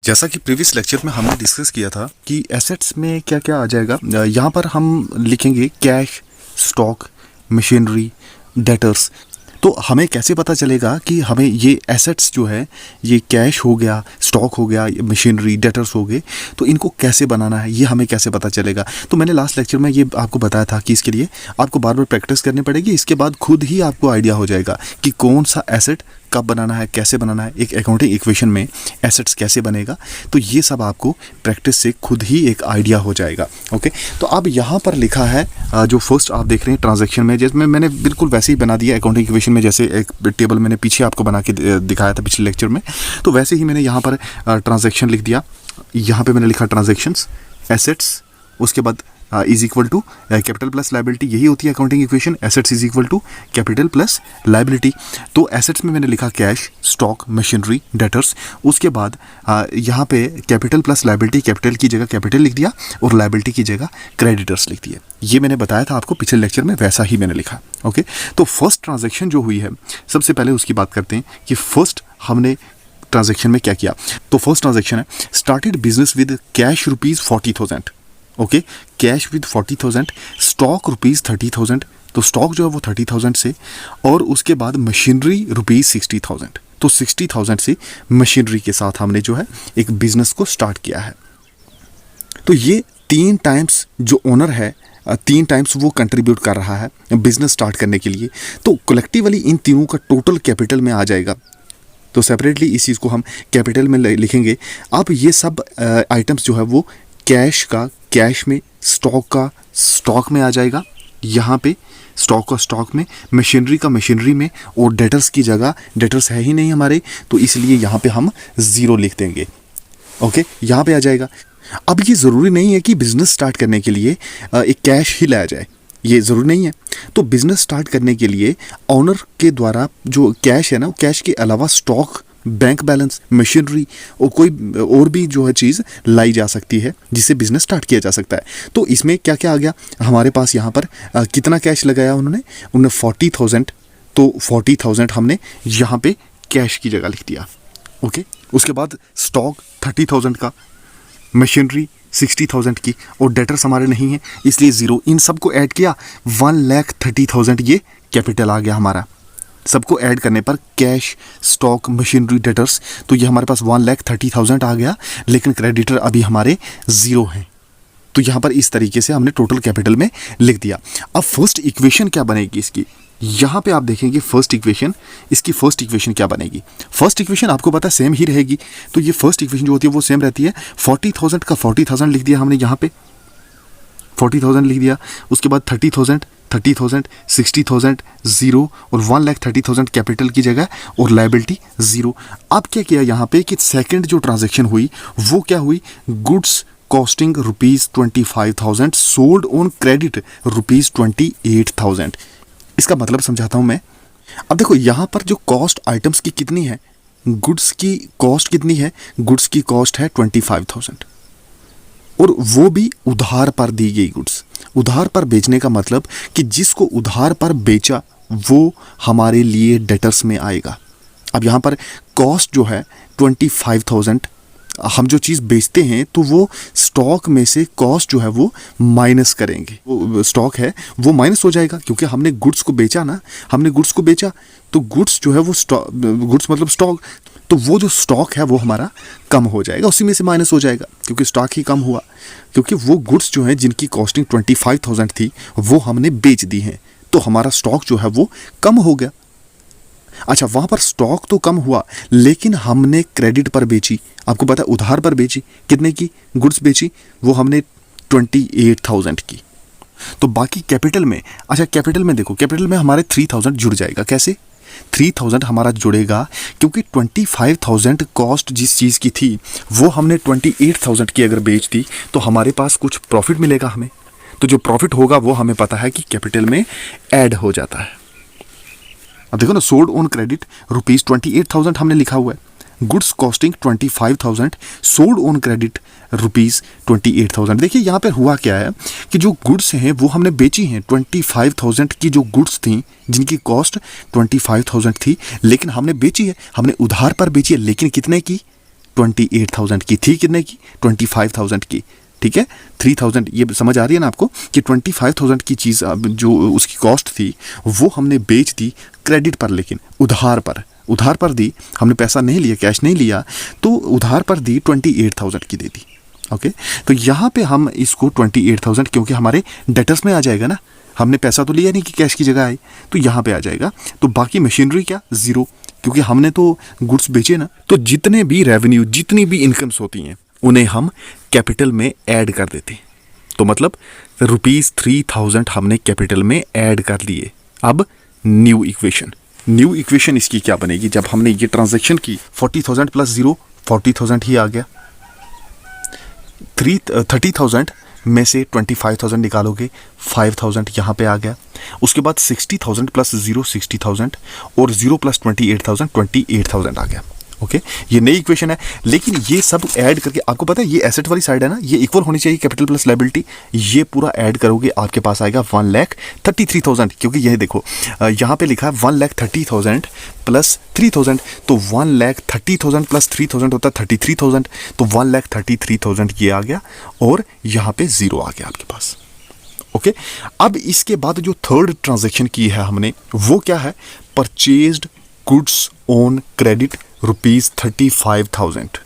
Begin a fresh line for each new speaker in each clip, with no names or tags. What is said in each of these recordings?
जैसा कि previous lecture में हमने डिस्कस किया था कि एसेट्स में क्या क्या आ जाएगा। यहाँ पर हम लिखेंगे कैश, स्टॉक, मशीनरी, डेटर्स। तो हमें कैसे पता चलेगा कि हमें ये एसेट्स जो है, ये कैश हो गया, स्टॉक हो गया, मशीनरी, डेटर्स हो गए, तो इनको कैसे बनाना है, ये हमें कैसे पता चलेगा। तो मैंने लास्ट लेक्चर में ये आपको बताया था कि इसके लिए आपको बार बार प्रैक्टिस करनी पड़ेगी। इसके बाद खुद ही आपको आइडिया हो जाएगा कि कौन सा एसेट कब बनाना है, कैसे बनाना है, एक अकाउंटिंग इक्वेशन में एसेट्स कैसे बनेगा। तो ये सब आपको प्रैक्टिस से खुद ही एक आइडिया हो जाएगा। ओके, तो अब यहाँ पर लिखा है जो फर्स्ट आप देख रहे हैं ट्रांजैक्शन में, जैसे मैंने बिल्कुल वैसे ही बना दिया अकाउंटिंग इक्वेशन में, जैसे एक टेबल मैंने पीछे आपको बना के दिखाया था पिछले लेक्चर में। तो वैसे ही मैंने यहाँ पर ट्रांजैक्शन लिख दिया। यहाँ पे मैंने लिखा ट्रांजैक्शंस, एसेट्स, उसके बाद is equal to capital plus liability. यही होती है accounting equation, assets is equal to capital plus liability. तो एसेट्स में मैंने लिखा कैश, स्टॉक, मशीनरी, डेटर्स। उसके बाद यहाँ पे कैपिटल प्लस लाइबिलिटी, कैपिटल की जगह कैपिटल लिख दिया और लाइबिलिटी की जगह क्रेडिटर्स लिख दिए। ये मैंने बताया था आपको पिछले लेक्चर में, वैसा ही मैंने लिखा। ओके, तो फर्स्ट ट्रांजेक्शन जो हुई है, सबसे पहले उसकी बात करते हैं कि फर्स्ट हमने ट्रांजेक्शन में क्या किया। तो फर्स्ट ट्रांजेक्शन है started business with cash ₹40,000। Okay, cash with 40,000, stock ₹30,000। तो स्टॉक जो है वो 30,000 से, और उसके बाद मशीनरी ₹60,000। तो 60,000 से मशीनरी के साथ हमने जो है एक बिजनेस को स्टार्ट किया है। तो ये 3 टाइम्स जो ओनर है, 3 टाइम्स वो कंट्रीब्यूट कर रहा है बिजनेस स्टार्ट करने के लिए। तो कलेक्टिवली इन तीनों का टोटल कैपिटल में आ जाएगा। तो सेपरेटली इस चीज़ को हम कैपिटल में लिखेंगे। अब ये सब आइटम्स जो है वो कैश का कैश में, स्टॉक का स्टॉक में आ जाएगा, यहाँ पे स्टॉक का स्टॉक में, मशीनरी का मशीनरी में, और डेटर्स की जगह डेटर्स है ही नहीं हमारे, तो इसलिए यहाँ पे हम 0 लिख देंगे। ओके, यहाँ पे आ जाएगा। अब ये ज़रूरी नहीं है कि बिज़नेस स्टार्ट करने के लिए एक कैश ही लाया जाए, ये ज़रूरी नहीं है। तो बिज़नेस स्टार्ट करने के लिए ऑनर के द्वारा जो कैश है ना, कैश के अलावा स्टॉक, बैंक बैलेंस, मशीनरी और कोई और भी जो है चीज़ लाई जा सकती है जिससे बिजनेस स्टार्ट किया जा सकता है। तो इसमें क्या क्या आ गया हमारे पास, यहाँ पर कितना कैश लगाया उन्होंने 40,000। तो 40,000 हमने यहाँ पे कैश की जगह लिख दिया। ओके, उसके बाद स्टॉक 30,000 का, मशीनरी 60,000 की, और डेटर्स हमारे नहीं है इसलिए 0। इन सबको ऐड किया, 1,30,000 ये कैपिटल आ गया हमारा। सबको ऐड करने पर कैश, स्टॉक, मशीनरी, डेटर्स, तो ये हमारे पास 1,30,000 आ गया। लेकिन क्रेडिटर अभी हमारे 0 हैं। तो यहाँ पर इस तरीके से हमने टोटल कैपिटल में लिख दिया। अब फर्स्ट इक्वेशन क्या बनेगी इसकी, यहाँ पे आप देखेंगे फर्स्ट इक्वेशन, इसकी फर्स्ट इक्वेशन क्या बनेगी। फर्स्ट इक्वेशन आपको पता सेम ही रहेगी। तो ये फर्स्ट इक्वेशन जो होती है वो सेम रहती है। 40,000 का 40,000 लिख दिया हमने, यहाँ पे 40,000 लिख दिया। उसके बाद 30,000, 60,000 0, और 1,30,000 कैपिटल की जगह और लायबिलिटी 0। अब क्या किया यहाँ पे कि सेकंड जो ट्रांजैक्शन हुई वो क्या हुई, goods costing ₹25,000 sold on credit ₹28,000। इसका मतलब समझाता हूँ मैं। अब देखो यहाँ पर जो कॉस्ट आइटम्स की कितनी है, गुड्स की कॉस्ट कितनी है, गुड्स की कॉस्ट है 25,000, और वो भी उधार पर दी गई गुड्स। उधार पर बेचने का मतलब कि जिसको उधार पर बेचा वो हमारे लिए डेटर्स में आएगा। अब यहाँ पर कॉस्ट जो है 25,000, हम जो चीज़ बेचते हैं तो वो स्टॉक में से कॉस्ट जो है वो माइनस करेंगे। वो स्टॉक है वो माइनस हो जाएगा क्योंकि हमने गुड्स को बेचा ना, हमने गुड्स को बेचा तो गुड्स जो है वो स्टॉक, गुड्स मतलब स्टॉक, तो वो जो स्टॉक है वो हमारा कम हो जाएगा, उसी में से माइनस हो जाएगा क्योंकि स्टॉक ही कम हुआ। क्योंकि वो गुड्स जो हैं जिनकी कॉस्टिंग 25,000 थी वो हमने बेच दी हैं, तो हमारा स्टॉक जो है वो कम हो गया। अच्छा, वहाँ पर स्टॉक तो कम हुआ लेकिन हमने क्रेडिट पर बेची, आपको पता है उधार पर बेची, कितने की गुड्स बेची, वो हमने 28,000 की। तो बाकी कैपिटल में, अच्छा कैपिटल में देखो, कैपिटल में हमारे 3,000 जुड़ जाएगा। कैसे 3,000 हमारा जुड़ेगा, क्योंकि 25,000 कॉस्ट जिस चीज़ की थी वो हमने 28,000 की अगर बेच दी तो हमारे पास कुछ प्रॉफिट मिलेगा हमें। तो जो प्रॉफिट होगा वो हमें पता है कि कैपिटल में ऐड हो जाता है। अब देखो ना, सोल्ड ऑन क्रेडिट ₹28,000 हमने लिखा हुआ है, goods costing 25,000, sold on credit ₹28,000। देखिए यहाँ पे हुआ क्या है कि जो गुड्स हैं वो हमने बेची हैं 25,000 की, जो गुड्स थी जिनकी कॉस्ट 25,000 थी, लेकिन हमने बेची है, हमने उधार पर बेची है, लेकिन कितने की, 28,000 की थी, कितने की 25,000 की, ठीक है 3,000, ये समझ आ रही है ना आपको कि 25,000 की चीज़ जो उसकी कॉस्ट थी वो हमने बेच दी क्रेडिट पर, लेकिन उधार पर दी, हमने पैसा नहीं लिया, कैश नहीं लिया, तो उधार पर दी 28,000 की दे दी। ओके, तो यहाँ पे हम इसको 28,000 क्योंकि हमारे डेटर्स में आ जाएगा ना, हमने पैसा तो लिया नहीं कि कैश की जगह आए, तो यहाँ पे आ जाएगा। तो बाकी मशीनरी क्या, ज़ीरो, क्योंकि हमने तो गुड्स बेचे ना। तो जितने भी रेवेन्यू, जितनी भी इनकम्स होती हैं उन्हें हम कैपिटल में ऐड कर देते हैं। तो मतलब ₹3,000 हमने कैपिटल में ऐड कर लिए। अब न्यू इक्वेशन इसकी क्या बनेगी, जब हमने ये ट्रांजैक्शन की 40,000 प्लस 0 40,000 ही आ गया। 30,000 में से 25,000 निकालोगे, 5,000 यहाँ पे आ गया। उसके बाद 60,000 प्लस 0 60,000 और 0 प्लस 28,000 28,000 आ गया। ओके, ये नई इक्वेशन है, लेकिन ये सब ऐड करके आपको पता है ये एसेट वाली साइड है ना, ये इक्वल होनी चाहिए कैपिटल प्लस लायबिलिटी। ये पूरा ऐड करोगे आपके पास आएगा 1,33,000, क्योंकि ये देखो यहाँ पे लिखा है 1,30,000 प्लस 3,000, तो 1,30,000 प्लस 3,000 होता है 33,000, तो 1,33,000 ये आ गया और यहाँ पे 0 आ गया आपके पास। ओके, अब इसके बाद जो थर्ड ट्रांजेक्शन की है हमने, वो क्या है, purchased goods on credit ₹35,000।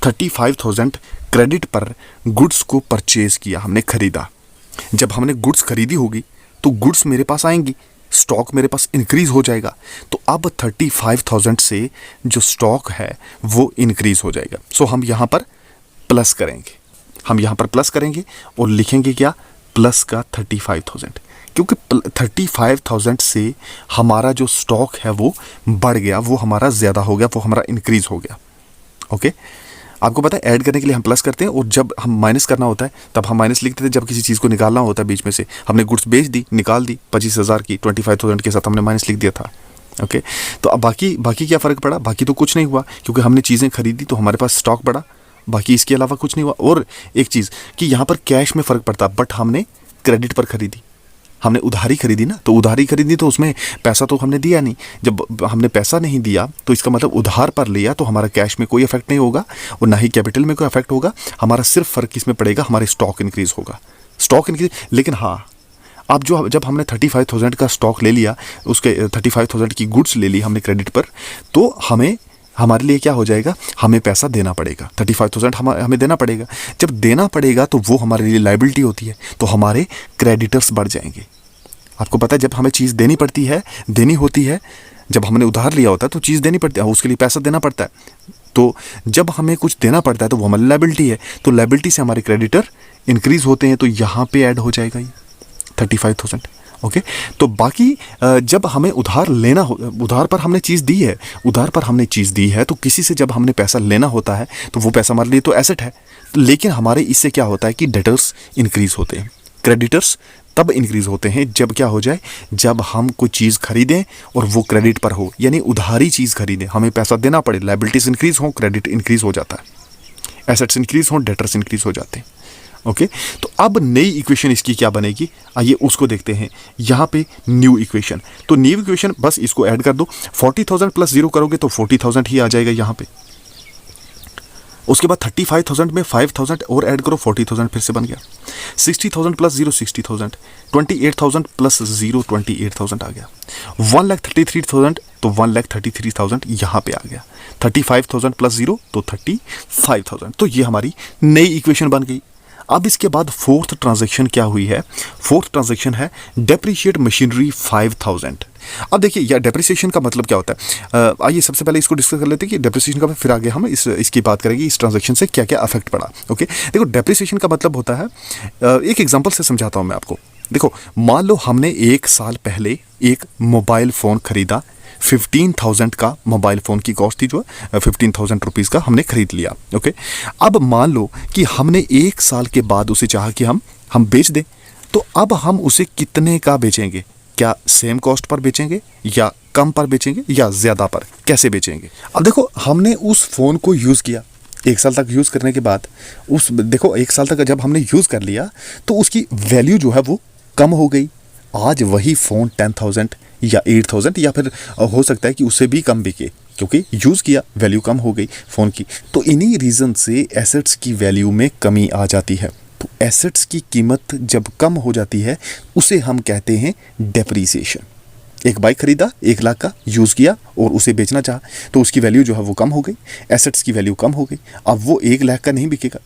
35,000 credit पर गुड्स को परचेज किया, हमने खरीदा। जब हमने गुड्स खरीदी होगी तो गुड्स मेरे पास आएंगी, स्टॉक मेरे पास इंक्रीज हो जाएगा। तो अब 35,000 से जो स्टॉक है वो इंक्रीज हो जाएगा। सो हम यहाँ पर प्लस करेंगे, और लिखेंगे क्या, प्लस का 35,000, क्योंकि 35,000 से हमारा जो स्टॉक है वो बढ़ गया, वो हमारा ज़्यादा हो गया, वो हमारा इंक्रीज हो गया। ओके, आपको पता है ऐड करने के लिए हम प्लस करते हैं, और जब हम माइनस करना होता है तब हम माइनस लिखते थे। जब किसी चीज़ को निकालना होता है बीच में से, हमने गुड्स बेच दी, निकाल दी 25,000 की, 25,000 के साथ हमने माइनस लिख दिया था। ओके, तो अब बाकी क्या फ़र्क पड़ा, बाकी तो कुछ नहीं हुआ, क्योंकि हमने चीज़ें खरीदी तो हमारे पास स्टॉक बढ़ा, बाकी इसके अलावा कुछ नहीं हुआ। और एक चीज़ कि यहाँ पर कैश में फ़र्क पड़ता, बट हमने क्रेडिट पर खरीदी, हमने उधारी खरीदी ना, तो उधारी खरीदी तो उसमें पैसा तो हमने दिया नहीं। जब हमने पैसा नहीं दिया तो इसका मतलब उधार पर लिया, तो हमारा कैश में कोई इफेक्ट नहीं होगा और ना ही कैपिटल में कोई इफेक्ट होगा। हमारा सिर्फ फ़र्क इसमें पड़ेगा, हमारे स्टॉक इंक्रीज होगा, स्टॉक इंक्रीज। लेकिन हाँ, अब जब हमने 35,000 का स्टॉक ले लिया, उसके 35,000 की गुड्स ले ली हमने क्रेडिट पर, तो हमारे लिए क्या हो जाएगा, हमें पैसा देना पड़ेगा, 35,000 हमें देना पड़ेगा। जब देना पड़ेगा तो वो हमारे लिए लायबिलिटी होती है, तो हमारे क्रेडिटर्स बढ़ जाएंगे। आपको पता है जब हमें चीज़ देनी होती है, जब हमने उधार लिया होता है तो चीज़ देनी पड़ती है, उसके लिए पैसा देना पड़ता है। तो जब हमें कुछ देना पड़ता है तो वो हमारी लायबिलिटी है, तो लायबिलिटी से हमारे क्रेडिटर इंक्रीज होते हैं, तो यहाँ पे ऐड हो जाएगा ये 35,000। ओके, तो बाकी जब हमें उधार पर हमने चीज़ दी है, तो किसी से जब हमने पैसा लेना होता है तो वो पैसा हमारे लिए तो एसेट है, लेकिन हमारे इससे क्या होता है कि डेटर्स इंक्रीज होते हैं, क्रेडिटर्स तब इंक्रीज होते हैं जब क्या हो जाए, जब हम कोई चीज़ खरीदें और वो क्रेडिट पर हो, यानी उधारी चीज़ खरीदें, हमें पैसा देना पड़े, लायबिलिटीज इंक्रीज हो, क्रेडिट इंक्रीज हो जाता है, एसेट्स इंक्रीज हो, डेटर्स इंक्रीज हो जाते हैं। ओके, तो अब नई इक्वेशन इसकी क्या बनेगी, आइए उसको देखते हैं। यहाँ पे न्यू इक्वेशन, तो न्यू इक्वेशन बस इसको ऐड कर दो, 40,000 प्लस 0 करोगे तो 40,000 ही आ जाएगा यहाँ पे। उसके बाद 35,000 में 5,000 और ऐड करो, 40,000 फिर से बन गया। 60,000 प्लस 0 60,000, 28,000 प्लस 0 28,000 आ गया। 1,33,000 तो 1,33,000 यहाँ पे आ गया। 35,000 प्लस 0 तो 35,000, तो ये हमारी नई इक्वेशन बन गई। अब इसके बाद फोर्थ ट्रांजैक्शन क्या हुई है, फोर्थ ट्रांजैक्शन है डेप्रिशिएट मशीनरी 5,000। अब देखिए यह डेप्रिसिएशन का मतलब क्या होता है, आइए सबसे पहले इसको डिस्कस कर लेते हैं कि डेप्रिसिएशन का, फिर आगे हम इसकी बात करेंगे इस ट्रांजैक्शन से क्या क्या अफेक्ट पड़ा। ओके, देखो डेप्रिसिएशन का मतलब होता है, एक एग्जांपल से समझाता हूँ मैं आपको। देखो मान लो हमने 1 साल पहले एक मोबाइल फ़ोन खरीदा, 15,000 का मोबाइल फ़ोन की कॉस्ट थी, जो 15,000 रुपीज़ का हमने खरीद लिया। ओके, अब मान लो कि हमने 1 साल के बाद उसे चाहा कि हम बेच दें, तो अब हम उसे कितने का बेचेंगे, क्या सेम कॉस्ट पर बेचेंगे या कम पर बेचेंगे या ज़्यादा पर, कैसे बेचेंगे। अब देखो हमने उस फ़ोन को यूज़ किया, 1 साल तक यूज़ करने के बाद देखो 1 साल तक जब हमने यूज़ कर लिया तो उसकी वैल्यू जो है वो कम हो गई। आज वही फ़ोन 10,000 या 8,000 या फिर हो सकता है कि उससे भी कम बिके, क्योंकि यूज़ किया, वैल्यू कम हो गई फ़ोन की। तो इन्हीं रीज़न से एसेट्स की वैल्यू में कमी आ जाती है। तो एसेट्स की कीमत जब कम हो जाती है उसे हम कहते हैं डेप्रीसिएशन। एक बाइक खरीदा 1 लाख का, यूज़ किया और उसे बेचना चाहा तो उसकी वैल्यू जो है वो कम हो गई, एसेट्स की वैल्यू कम हो गई। अब वो 1 लाख का नहीं बिकेगा,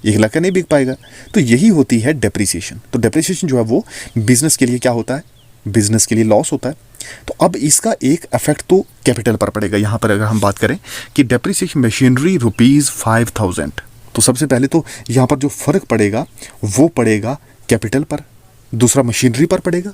1 लाख का नहीं बिक पाएगा। तो यही होती है डेप्रीसिएशन। तो डेप्रीसिएशन जो है वो बिजनेस के लिए क्या होता है, बिजनेस के लिए लॉस होता है। तो अब इसका एक इफेक्ट तो कैपिटल पर पड़ेगा। यहाँ पर अगर हम बात करें कि डेप्रीसिएशन मशीनरी ₹5000, तो सबसे पहले तो यहाँ पर जो फ़र्क पड़ेगा वो पड़ेगा कैपिटल पर, दूसरा मशीनरी पर पड़ेगा,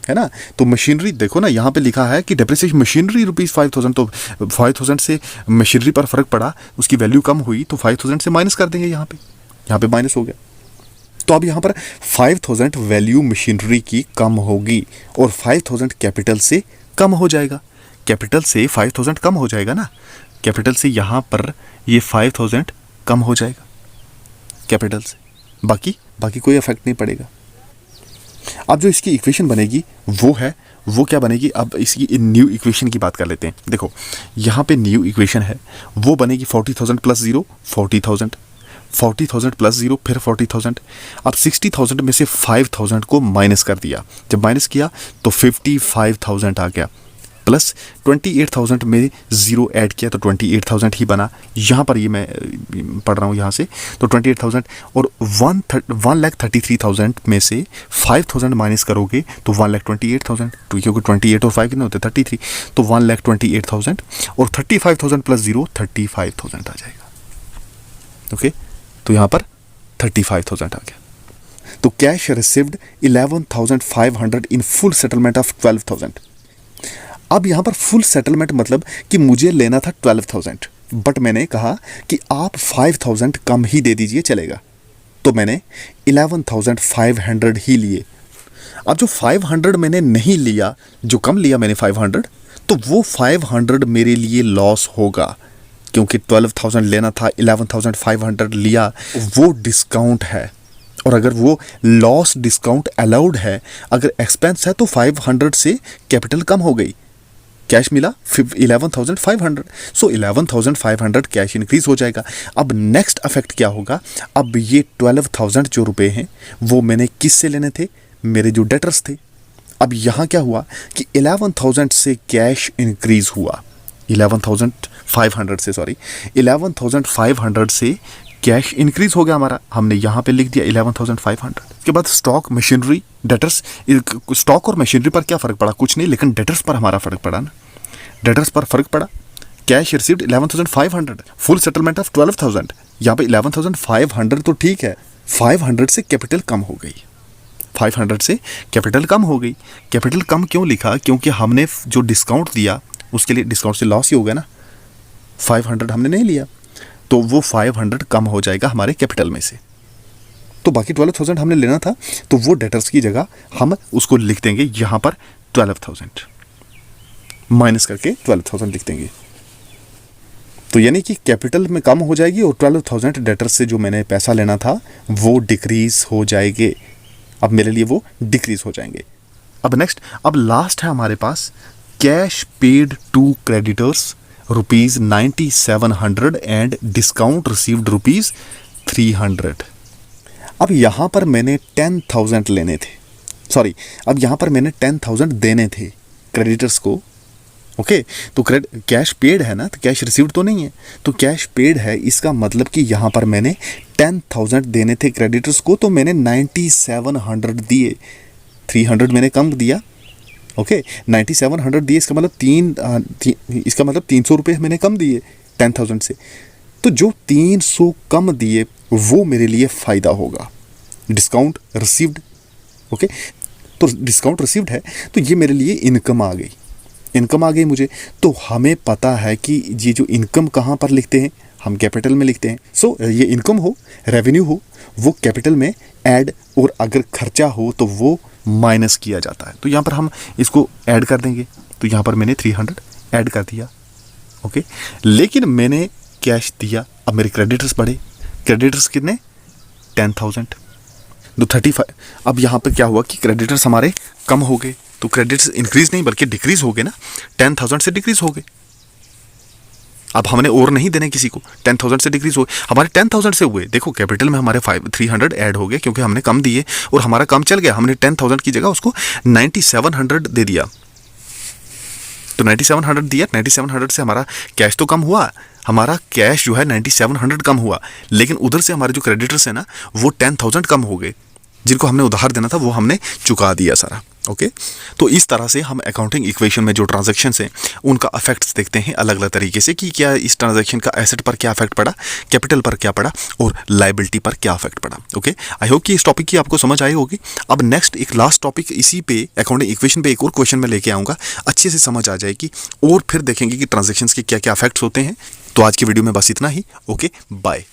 है ना। तो मशीनरी देखो ना, यहाँ पे लिखा है कि डेप्रिसिएशन मशीनरी ₹5000, तो 5000 से मशीनरी पर फर्क पड़ा, उसकी वैल्यू कम हुई तो 5000 से माइनस कर देंगे। यहाँ पे माइनस हो गया। तो अब यहाँ पर 5000 वैल्यू मशीनरी की कम होगी और 5000 कैपिटल से कम हो जाएगा। कैपिटल से 5000 कम हो जाएगा ना, कैपिटल से यहाँ पर ये 5000 कम हो जाएगा कैपिटल से, बाकी कोई इफेक्ट नहीं पड़ेगा। अब जो इसकी इक्वेशन बनेगी वो क्या बनेगी, अब इसकी न्यू इक्वेशन की बात कर लेते हैं। देखो यहाँ पे न्यू इक्वेशन है, वो बनेगी 40,000 प्लस 0 40,000, 40,000 प्लस 0 फिर 40,000। अब 60,000 में से 5,000 को माइनस कर दिया, जब माइनस किया तो 55,000 आ गया, प्लस 28,000 में 0 ऐड किया तो 28,000 ही बना। यहाँ पर ये मैं पढ़ रहा हूँ यहाँ से, तो 28,000 और 1,33,000 में से 5,000 माइनस करोगे तो 1,28,000, तो क्योंकि 28 और 5 कितने होते 33, तो 1,28,000 और 35,000 प्लस 0 35,000 आ जाएगा। ओके, तो यहाँ पर 35,000 आ गया। तो cash received 11,500 in full settlement of 12,000। अब यहाँ पर फुल सेटलमेंट मतलब कि मुझे लेना था 12,000, बट मैंने कहा कि आप 5,000 कम ही दे दीजिए चलेगा, तो मैंने 11,500 ही लिए। अब जो 500 मैंने नहीं लिया, जो कम लिया मैंने 500, तो वो 500 मेरे लिए लॉस होगा, क्योंकि 12,000 लेना था, 11,500 लिया, वो डिस्काउंट है। और अगर वो लॉस डिस्काउंट अलाउड है, अगर एक्सपेंस है तो 500 से कैपिटल कम हो गई, कैश मिला 11,500, सो 11,500 कैश इंक्रीज हो जाएगा। अब नेक्स्ट अफेक्ट क्या होगा, अब ये 12,000 जो रुपए हैं वो मैंने किस से लेने थे, मेरे जो डेटर्स थे। अब यहाँ क्या हुआ कि 11,000 से कैश इंक्रीज हुआ, 11,500 से, सॉरी 11,500 से कैश इंक्रीज हो गया हमारा, हमने यहाँ पे लिख दिया 11,500। उसके बाद स्टॉक, मशीनरी, डेटर्स, स्टॉक और मशीनरी पर क्या फ़र्क पड़ा, कुछ नहीं, लेकिन डेटर्स पर हमारा फ़र्क पड़ा ना, डेटर्स पर फ़र्क पड़ा। Cash received 11,500, full settlement of 12,000, यहाँ पे 11,500 तो ठीक है, 500 से कैपिटल कम हो गई, 500 से कैपिटल कम हो गई। कैपिटल कम क्यों लिखा, क्योंकि हमने जो डिस्काउंट दिया उसके लिए डिस्काउंट से लॉस ही हो गया ना, 500 हमने नहीं लिया, तो वो 500 कम हो जाएगा हमारे कैपिटल में से। तो बाकी 12,000 हमने लेना था, तो वो डेटर्स की जगह हम उसको लिख देंगे यहाँ पर 12,000, माइनस करके 12,000 लिख देंगे। तो यानी कि कैपिटल में कम हो जाएगी और 12,000 डेटर्स से जो मैंने पैसा लेना था वो डिक्रीज हो जाएंगे, अब मेरे लिए वो डिक्रीज हो जाएंगे। अब नेक्स्ट, अब लास्ट है हमारे पास cash paid to creditors ₹9,700 and discount received ₹300। अब यहाँ पर मैंने 10,000 लेने थे, सॉरी, अब यहाँ पर मैंने 10,000 देने थे क्रेडिटर्स को। ओके, तो कैश पेड है ना, तो कैश रिसीव्ड तो नहीं है, तो कैश पेड है, इसका मतलब कि यहाँ पर मैंने 10,000 देने थे क्रेडिटर्स को, तो मैंने 9,700 दिए, 300 मैंने कम दिया। ओके, 9,700 दिए, इसका मतलब 300 रुपये मैंने कम दिए 10,000 से। तो जो 300 कम दिए वो मेरे लिए फ़ायदा होगा, डिस्काउंट रिसीव्ड। ओके, तो डिस्काउंट रिसीव्ड है, तो ये मेरे लिए इनकम आ गई मुझे। तो हमें पता है कि ये जो इनकम कहाँ पर लिखते हैं, हम कैपिटल में लिखते हैं। सो ये इनकम हो, रेवेन्यू हो, वो कैपिटल में ऐड, और अगर खर्चा हो तो वो माइनस किया जाता है। तो यहाँ पर हम इसको ऐड कर देंगे, तो यहाँ पर मैंने 300 ऐड कर दिया। ओके, लेकिन मैंने कैश दिया, अब मेरे क्रेडिटर्स बढ़े, क्रेडिटर्स कितने 10,000, तो 35। अब यहाँ पर क्या हुआ कि क्रेडिटर्स हमारे कम हो गए, तो क्रेडिट्स इंक्रीज नहीं बल्कि डिक्रीज हो गए ना, 10,000 से डिक्रीज हो गए। अब हमने और नहीं देने किसी को, 10,000 से डिक्रीज हुए, हमारे 10,000 से हुए, देखो कैपिटल में हमारे 300 ऐड हो गए क्योंकि हमने कम दिए और हमारा कम चल गया, हमने 10,000 की जगह उसको 9700 दे दिया, तो 9700 दिया, 9700 से हमारा कैश तो कम हुआ, हमारा कैश जो है 9700 कम हुआ, लेकिन उधर से हमारे जो क्रेडिटर्स है ना वो 10,000 कम हो गए, जिनको हमने उधार देना था वो हमने चुका दिया सारा। ओके, तो इस तरह से हम अकाउंटिंग इक्वेशन में जो ट्रांजैक्शंस हैं उनका इफेक्ट्स देखते हैं अलग अलग तरीके से, कि क्या इस ट्रांजैक्शन का एसेट पर क्या इफेक्ट पड़ा, कैपिटल पर क्या पड़ा और लायबिलिटी पर क्या इफेक्ट पड़ा। ओके, आई होप कि इस टॉपिक की आपको समझ आई होगी। अब नेक्स्ट एक लास्ट टॉपिक इसी पे अकाउंटिंग इक्वेशन पे एक और क्वेश्चन में लेके आऊँगा, अच्छे से समझ आ जाएगी और फिर देखेंगे कि ट्रांजेक्शन्स के क्या क्या इफेक्ट्स होते हैं। तो आज की वीडियो में बस इतना ही। Okay, bye.